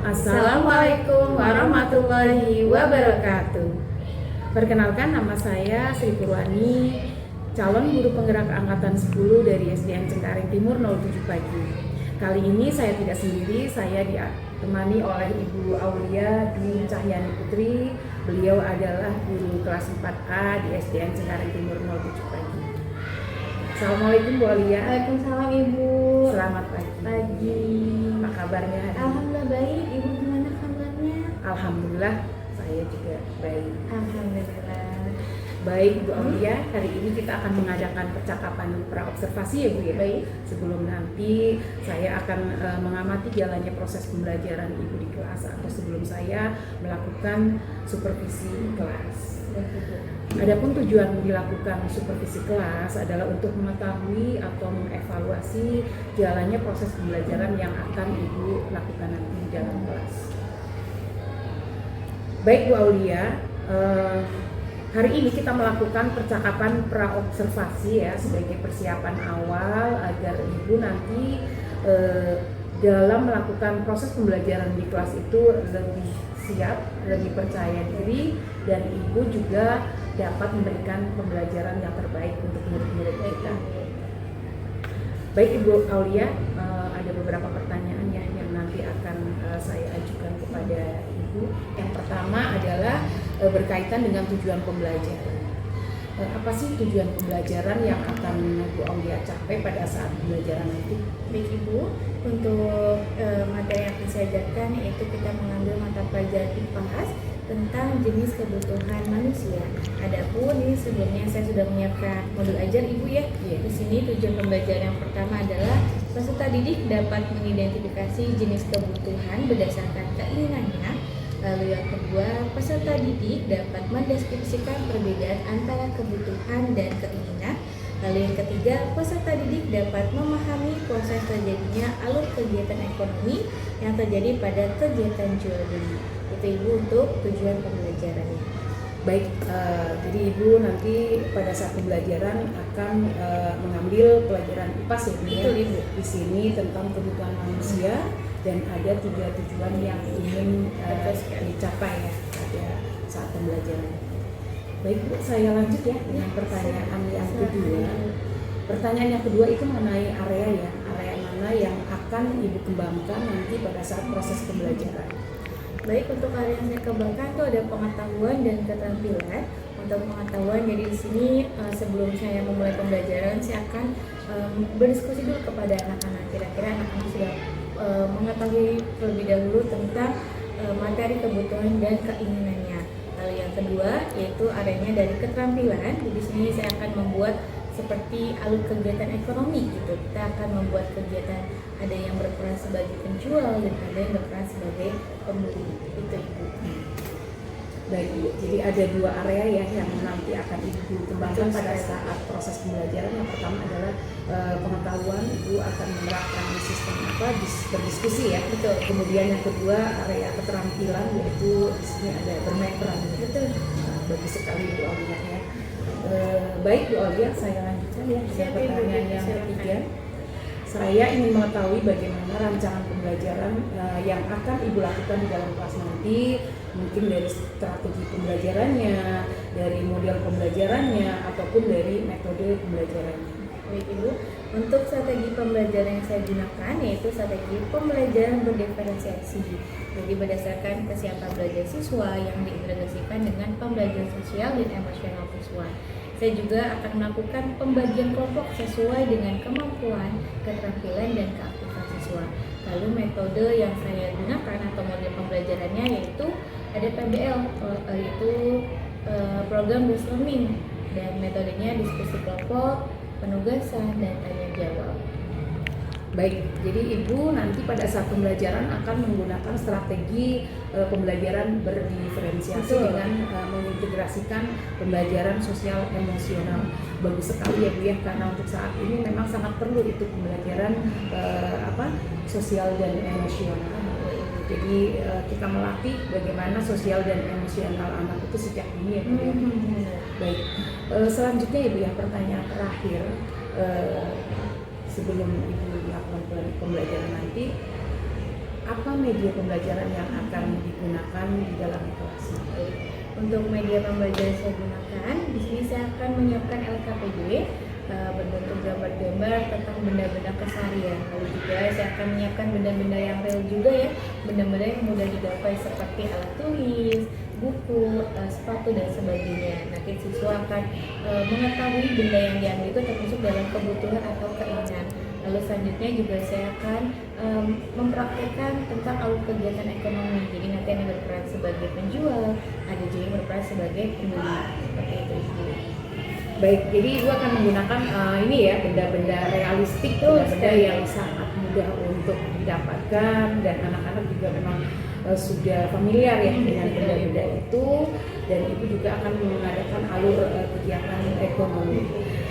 Assalamualaikum warahmatullahi wabarakatuh. Perkenalkan, nama saya Sri Purwani, calon guru penggerak angkatan 10 dari SDN Cengkareng Timur 07 Pagi. Kali ini saya tidak sendiri, saya ditemani oleh Ibu Aulia Dwi Cahyani Putri. Beliau adalah guru kelas 4A di SDN Cengkareng Timur 07 Pagi. Assalamualaikum Bu Aulia. Waalaikumsalam Ibu. Selamat pagi. Apa kabarnya? Alhamdulillah baik. Ibu gimana kabarnya? Alhamdulillah saya juga baik. Alhamdulillah. Baik Bu Aulia, hari ini kita akan mengadakan percakapan praobservasi ya Bu ya. Baik. Sebelum nanti saya akan mengamati jalannya proses pembelajaran Ibu di kelas, atau sebelum saya melakukan supervisi kelas. Adapun tujuan dilakukan supervisi kelas adalah untuk mengetahui atau mengevaluasi jalannya proses pembelajaran yang akan Ibu lakukan nanti di dalam kelas. Baik Bu Aulia, hari ini kita melakukan percakapan praobservasi ya, sebagai persiapan awal agar Ibu nanti dalam melakukan proses pembelajaran di kelas itu lebih siap, lebih percaya diri, dan Ibu juga dapat memberikan pembelajaran yang terbaik untuk murid-murid kita. Baik Ibu Aulia, ada beberapa pertanyaan ya yang nanti akan saya ajukan kepada Ibu. Yang pertama adalah berkaitan dengan tujuan pembelajaran. Apa sih tujuan pembelajaran yang akan Bu Aulia capai pada saat pembelajaran nanti? Baik Ibu, untuk materi yang akan saya ajarkan yaitu kita mengambil mata pelajaran IPAS tentang jenis kebutuhan manusia. Adapun ini sebelumnya saya sudah menyiapkan modul ajar Ibu ya. Di sini tujuan pembelajaran yang pertama adalah peserta didik dapat mengidentifikasi jenis kebutuhan berdasarkan keinginannya. Lalu yang kedua, peserta didik dapat mendeskripsikan perbedaan antara kebutuhan dan keinginan. Lalu yang ketiga, peserta didik dapat memahami proses terjadinya alur kegiatan ekonomi yang terjadi pada kegiatan jual beli. Itu Ibu untuk tujuan pembelajarannya. Baik, jadi Ibu nanti pada saat pembelajaran akan mengambil pelajaran IPAS ya Bu ya? Betul Ibu. Di sini tentang kebutuhan manusia dan ada 3 tujuan yang ingin dicapai ya pada saat pembelajaran. Baik Bu, saya lanjut ya dengan pertanyaan yang kedua. Pertanyaan yang kedua itu mengenai area ya, area mana yang akan Ibu kembangkan nanti pada saat proses pembelajaran. Baik, untuk area yang saya kembangkan itu ada pengetahuan dan keterampilan. Untuk pengetahuan, jadi di sini sebelum saya memulai pembelajaran, saya akan berdiskusi dulu kepada anak-anak. Kira-kira anak-anak sudah mengetahui terlebih dahulu tentang materi kebutuhan dan keinginannya. Lalu yang kedua yaitu areanya dari keterampilan. Di sini saya akan membuat seperti alur kegiatan ekonomi gitu. Kita akan membuat kegiatan, ada yang berperan sebagai penjual dan ada yang berperan sebagai pembeli. Itu Ibu. Baik Bu, jadi ada 2 area ya yang nanti akan Ibu kembangkan pada saat proses pembelajaran. Yang pertama adalah pengetahuan, Ibu akan menerapkan sistem berdiskusi ya. Betul. Kemudian yang kedua area keterampilan, yaitu di sini ada bermain peran. Betul. Bagus sekali Bu Aulia ya. Baik Bu Aulia, saya lanjutkan ya dengan pertanyaan yang ketiga. Saya ingin mengetahui bagaimana rancangan pembelajaran yang akan Ibu lakukan di dalam kelas nanti, mungkin dari strategi pembelajarannya, dari model pembelajarannya, ataupun dari metode pembelajarannya. Baik Ibu, untuk strategi pembelajaran yang saya gunakan yaitu strategi pembelajaran berdiferensiasi. Jadi berdasarkan kesiapan belajar siswa yang diintegrasikan dengan pembelajaran sosial dan emosional siswa. Saya juga akan melakukan pembagian kelompok sesuai dengan kemampuan, keterampilan, dan keaktifan siswa. Lalu metode yang saya gunakan atau model pembelajarannya yaitu ada PBL, yaitu program based learning, dan metodenya diskusi kelompok, penugasan, dan tanya jawab. Baik, jadi Ibu nanti pada saat pembelajaran akan menggunakan strategi pembelajaran berdiferensiasi. Betul. Dengan mengintegrasikan pembelajaran sosial emosional. Bagus sekali ya Bu ya, karena untuk saat ini memang sangat perlu itu pembelajaran sosial dan emosional. Jadi kita melatih bagaimana sosial dan emosional anak itu sejak dini ya Bu ya. Baik, selanjutnya Ibu ya, pertanyaan terakhir sebelum Ibu melakukan pembelajaran nanti, apa media pembelajaran yang akan digunakan di dalam kelas? Untuk media pembelajaran saya gunakan, di sini saya akan menyiapkan LKPD berbentuk gambar-gambar tentang benda-benda keseharian. Lalu juga saya akan menyiapkan benda-benda yang real juga ya, benda-benda yang mudah didapat seperti alat tulis, buku, sepatu dan sebagainya. Nanti siswa akan mengetahui benda yang diambil itu termasuk dalam kebutuhan atau keinginan. Lalu selanjutnya juga saya akan mempraktikkan tentang alur kegiatan ekonomi. Jadi nanti ada yang berperan sebagai penjual, ada juga yang berperan sebagai pembeli. Seperti itu Ibu. Baik, jadi Ibu akan menggunakan ini ya, benda-benda realistik, benda-benda yang sangat mudah untuk didapatkan, dan anak-anak juga memang sudah familiar ya dengan benda-benda itu, dan Ibu juga akan mengadakan alur kegiatan ekonomi.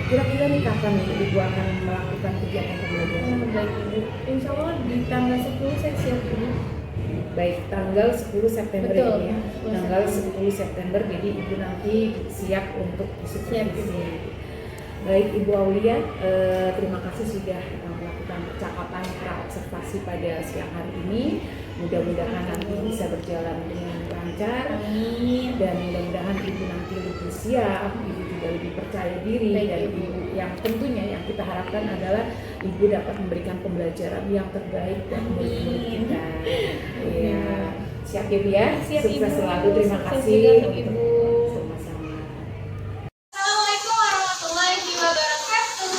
Kira-kira nih kapan Ibu akan melakukan kegiatan pembelajaran? Baik Ibu, insya Allah di tanggal 10 saya siap Ibu. Baik, tanggal 10 September Betul, ini ya. Tanggal 10 September, jadi Ibu nanti siap untuk siap di sini. Baik Ibu Aulia, terima kasih sudah melakukan percakapan praobservasi pada siang hari ini. Mudah-mudahan nanti bisa berjalan dengan lancar. Amin. Dan mudah-mudahan Ibu nanti lebih siap, Ibu juga lebih percaya diri. Baik, dan Ibu. yang tentunya yang kita harapkan adalah Ibu dapat memberikan pembelajaran yang terbaik dan murid-murid kita. Ya, siap ya Bu ya. Siap, Sukses Ibu. selalu. Terima Sukses kasih juga untuk untuk Ibu. sama-sama. Assalamualaikum warahmatullahi wabarakatuh.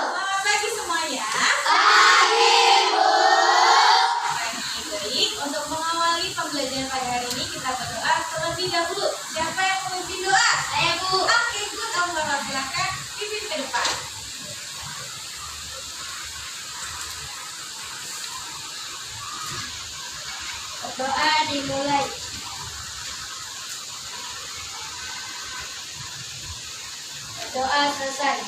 Selamat pagi semuanya. Baik, untuk mengawali pembelajaran pada hari ini kita berdoa terlebih dahulu. Siapa yang memimpin doa? Saya Bu. Oke, good. Allahumma silakan pimpin ke depan. Doa dimulai. Doa selesai.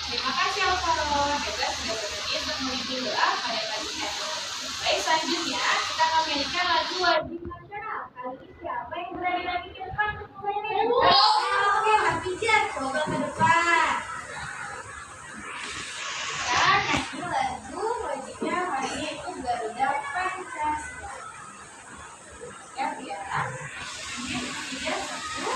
Terima kasih Al-Fatihah. Hebat sudah bersedia untuk memimpin doa pada pagi hari. Baik, selanjutnya kita akan menyanyikan lagu wajib nasional. Kali ini siapa yang berani lagi di depan untuk menyanyi? Oke, Mas Pijar, coba ke depan. Dan nyanyi lagu wajibnya hari ini itu Garuda Pancasila. Siap ya? Ini Pijar satu.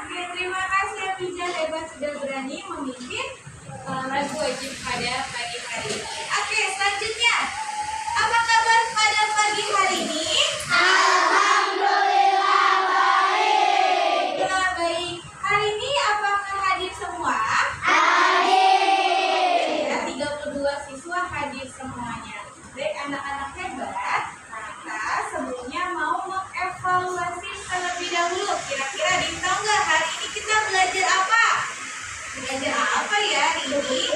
Oke, terima kasih ya Pijar, hebat sudah berani memimpin lagu wajib pada pagi hari ini. Oke, selanjutnya, apa kabar pada pagi hari ini? Alhamdulillah baik. Baik. Hari ini apakah hadir semua? Hadir. Ya, 32 siswa hadir semuanya. Baik, anak-anak hebat. Maka sebelumnya mau mengevaluasi terlebih dahulu. Kira-kira ada yang tahu nggak hari ini kita belajar apa? Belajar apa ya hari ini?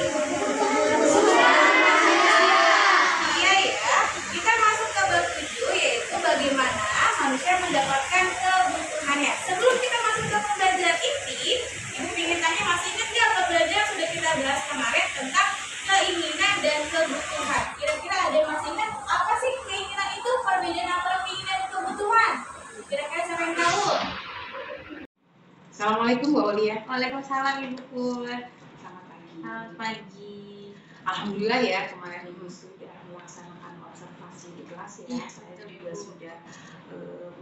Iya ya. Kita masuk ke bab 7, yaitu bagaimana manusia mendapatkan kebutuhannya. Sebelum kita masuk ke pembelajaran inti, Ibu ingin tanya, masih ingat nggak pembelajaran yang sudah kita bahas kemarin tentang keinginan dan kebutuhan? Kira-kira ada yang masih ingat apa sih keinginan itu? Perbedaan antara keinginan dan kebutuhan? Kira-kira siapa yang tahu? Assalamualaikum Bu Aulia. Waalaikumsalam Ibu Pur. Selamat pagi. Selamat pagi. Alhamdulillah ya, kemarin Ibu sudah melaksanakan observasi masih di kelas ya. Saya juga sudah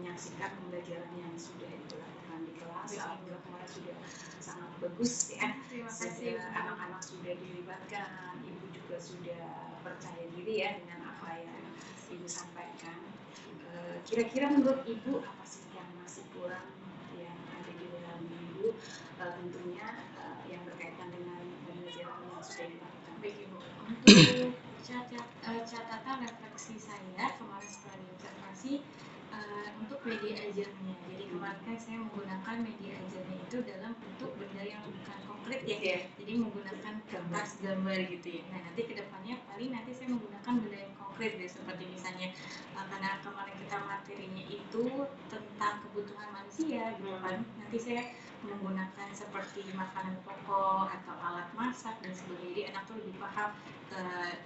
menyaksikan pembelajaran yang sudah dilakukan di kelas. Alhamdulillah kemarin sudah sangat bagus ya. Terima kasih. Anak-anak sudah dilibatkan, ibu juga sudah percaya diri ya dengan apa yang ibu sampaikan. Kira-kira menurut ibu apa sih yang masih kurang yang ada di dalam ibu? Tentunya yang berkaitan dengan pembelajaran yang sudah dilakukan. Baik Ibu, untuk catatan refleksi saya kemarin setelah diobservasi untuk media ajarnya. Jadi kemarin kan saya menggunakan media ajarnya itu dalam bentuk benda yang bukan konkret ya. Jadi menggunakan kertas gambar gitu ya. Nah nanti kedepannya paling nanti saya menggunakan benda yang konkret deh, seperti misalnya karena kemarin kita materinya itu tentang kebutuhan manusia gitu kan. Nanti saya menggunakan seperti makanan pokok atau alat masak dan sebagainya. Jadi anak tuh lebih paham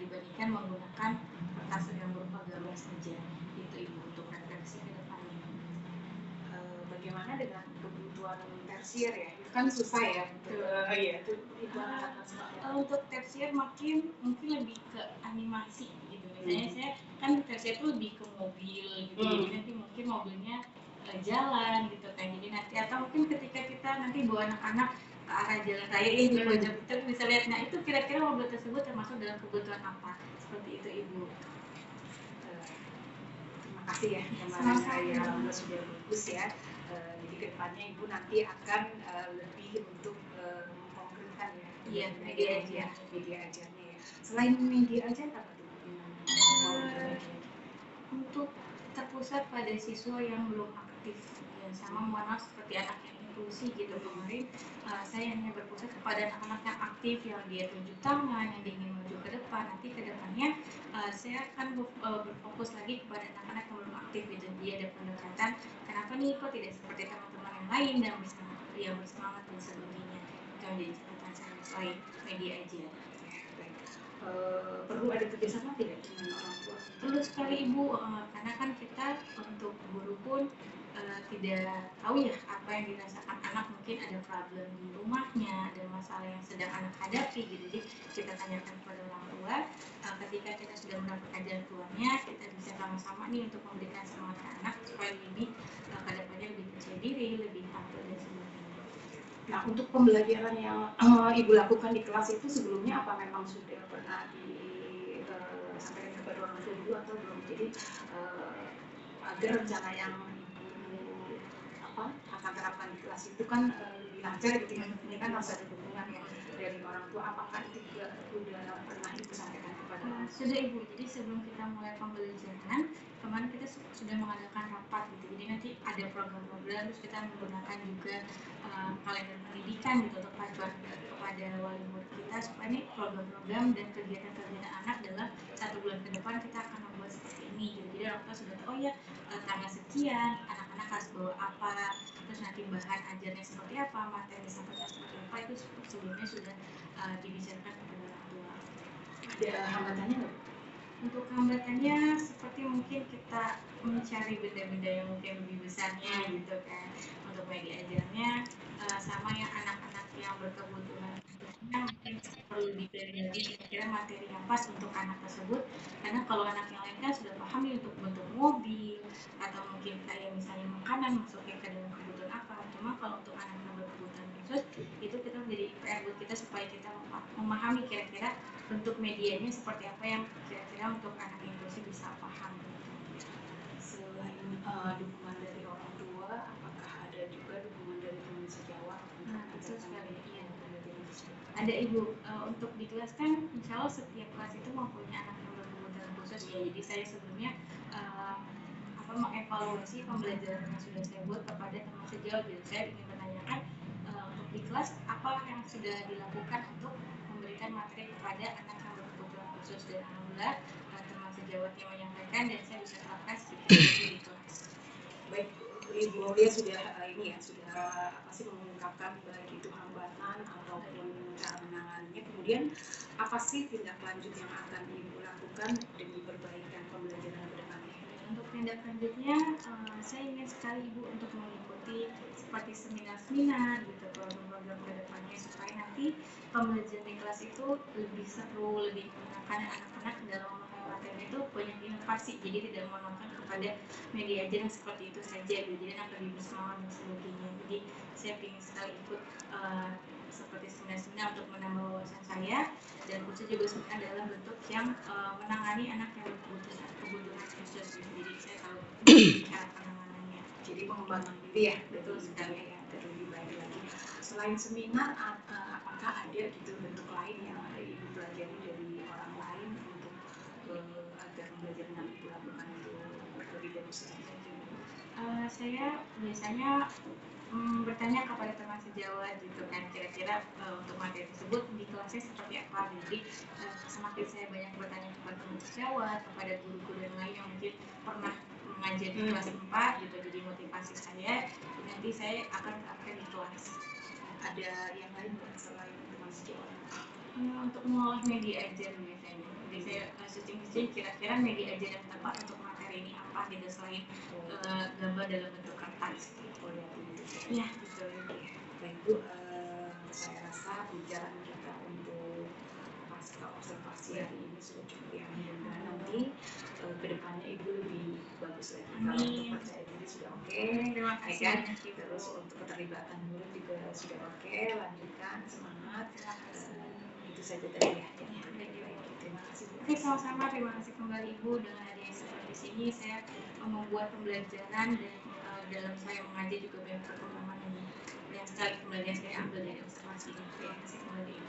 dibandingkan menggunakan kertas yang berupa gambar saja. Itu Ibu untuk refleksi ke depannya. Bagaimana dengan kebutuhan tersier ya? Itu kan susah ya. Iya, itu untuk tersier mungkin lebih ke animasi gitu. Misalnya saya kan tersier itu lebih ke mobil gitu. Jadi nanti mungkin mobilnya jalan gitu kan. Jadi nanti atau mungkin ketika kita nanti bawa anak-anak ke arah jalan raya ini di pojok itu bisa lihat. Nah itu kira-kira mobil tersebut termasuk dalam kebutuhan apa? Seperti itu Ibu. Terima kasih ya gambaran saya sudah bagus ya. Jadi kedepannya ibu nanti akan lebih untuk mengkonkretkan ya. Iya, media ajarnya ya. Selain media ajar apa tuh? Untuk terpusat pada siswa yang belum aktif ya, sama mana seperti anak yang inklusi gitu kemarin saya hanya berpusat kepada anak-anak yang aktif yang dia tunjuk tangan, yang dia ingin maju ke depan. Nanti ke depannya saya akan berfokus lagi kepada anak-anak yang belum aktif gitu. Dia ada pendekatan kenapa nih kok tidak seperti teman-teman yang lain dan bersemangat dan sebagainya. Itu yang jadi catatan saya selain media aja. Perlu ada kerjasama tidak dengan orang tua? Perlu sekali Ibu, karena kan kita untuk guru pun tidak tahu ya apa yang dirasakan anak, mungkin ada problem di rumahnya, ada masalah yang sedang anak hadapi gitu. Jadi kita tanyakan kepada orang tua, ketika kita sudah mendapatkan jalan keluarnya, kita bisa sama-sama nih untuk memberikan semangat ke anak supaya lebih ke depannya lebih percaya diri, lebih tampil dan sebagainya. Nah, untuk pembelajaran yang ibu lakukan di kelas itu sebelumnya apa memang sudah pernah disampaikan kepada orang tua ibu atau belum? Jadi agar rencana yang ibu akan terapkan di kelas itu kan lebih lancar gitu ya. Ini kan harus ada dukungan ya dari orang tua. Apakah itu juga sudah pernah ibu sampaikan kepada orang tua? Sudah Ibu, jadi sebelum kita mulai pembelajaran kemarin kita sudah mengadakan rapat gitu. Jadi nanti ada program-program, terus kita menggunakan juga kalender pendidikan gitu untuk pacuan kepada wali murid kita supaya ini program-program dan kegiatan-kegiatan anak dalam 1 bulan ke depan kita akan membuat seperti ini gitu. Jadi orang tua sudah tahu ya tanggal sekian anak-anak harus bawa apa, terus nanti bahan ajarnya seperti apa, materi sampainya seperti apa, itu sebelumnya sudah dibicarakan kepada orang tua. Ada hambatannya nggak? Untuk hambatannya seperti mungkin kita mencari benda-benda yang mungkin lebih besarnya gitu kan untuk media ajarnya, sama yang anak-anak yang berkebutuhan khususnya mungkin perlu dipelajari kira-kira materi yang pas untuk anak tersebut, karena kalau anak yang lain kan sudah paham nih untuk bentuk mobil atau mungkin kayak misalnya makanan masuknya ke dalam kebutuhan apa. Cuma kalau untuk anak yang berkebutuhan khusus itu kita menjadi PR buat kita supaya kita memahami kira-kira bentuk medianya seperti apa yang kira-kira untuk anak inklusi bisa paham. Selain dukungan dari orang tua, apakah ada juga dukungan dari teman sejawat? Itu sekali iya. Ada Ibu, untuk di kelas kan insya Allah setiap kelas itu mempunyai anak yang berkebutuhan khusus ya. Jadi saya sebelumnya mengevaluasi pembelajaran yang sudah saya buat kepada teman sejawat. Jadi saya ingin menanyakan untuk di kelas apa yang sudah dilakukan untuk memberikan materi kepada anak yang berkebutuhan khusus, dan alhamdulillah teman sejawatnya menyampaikan dan saya bisa terapkan sedikit di kelas. Baik, Ibu Aulia sudah mengungkapkan baik itu hambatan ataupun cara menanganinya. Kemudian apa sih tindak lanjut yang akan Ibu lakukan demi perbaikan pembelajaran ke depannya? Untuk tindak lanjutnya, saya ingin sekali Ibu untuk mengikuti seperti seminar-seminar gitu, program-program ke depannya supaya nanti pembelajaran di kelas itu lebih seru, lebih menyenangkan anak-anak dalam memahami materi itu banyak inovasi, jadi tidak monoton kepada media ajar yang seperti itu saja, jadi akan lebih bersemangat dan sebagainya. Jadi saya ingin sekali ikut seperti seminar-seminar untuk menambah wawasan saya, dan khusus juga sebenarnya adalah bentuk yang menangani anak yang berkebutuhan khusus. Jadi saya tahu cara penanganannya. Jadi pengembangan diri ya, Betul sekali. ya, lebih baik lagi. Selain seminar, apakah ada gitu bentuk lain yang ibu pelajari dari orang lain untuk agar pembelajaran yang ibu lakukan itu lebih bagus lagi? Saya biasanya bertanya kepada teman sejawat gitu kan, kira-kira untuk materi tersebut di kelasnya seperti apa. Jadi semakin saya banyak bertanya kepada teman sejawat, kepada guru-guru yang lain yang mungkin pernah mengajar di kelas 4 gitu, jadi motivasi saya nanti saya akan terapkan di kelas. Ada yang lain selain teman sejawat? Untuk mengolah media ajar biasanya, jadi saya searching kira-kira media ajar yang tepat untuk materi ini apa gitu, selain gambar dalam bentuk kertas gitu. Ya, betul. Baik Bu, saya rasa pembicaraan kita untuk pasca observasi hari ini sudah cukup ya. Mudah-mudahan nanti kedepannya Ibu lebih bagus lagi. Kalau untuk percaya diri sudah oke, Terima kasih. kan? Terus untuk keterlibatan murid juga sudah oke, lanjutkan semangat. Itu saja tadi ya yang baik. Terima kasih Bu. Oke, sama-sama. Terima kasih kembali Ibu. Dengan adanya seperti sini, saya membuat pembelajaran dan dalam saya mengajar juga banyak perkembangan dan banyak sekali pembelajaran saya ambil dari observasi ini. Terima kasih kembali Ibu.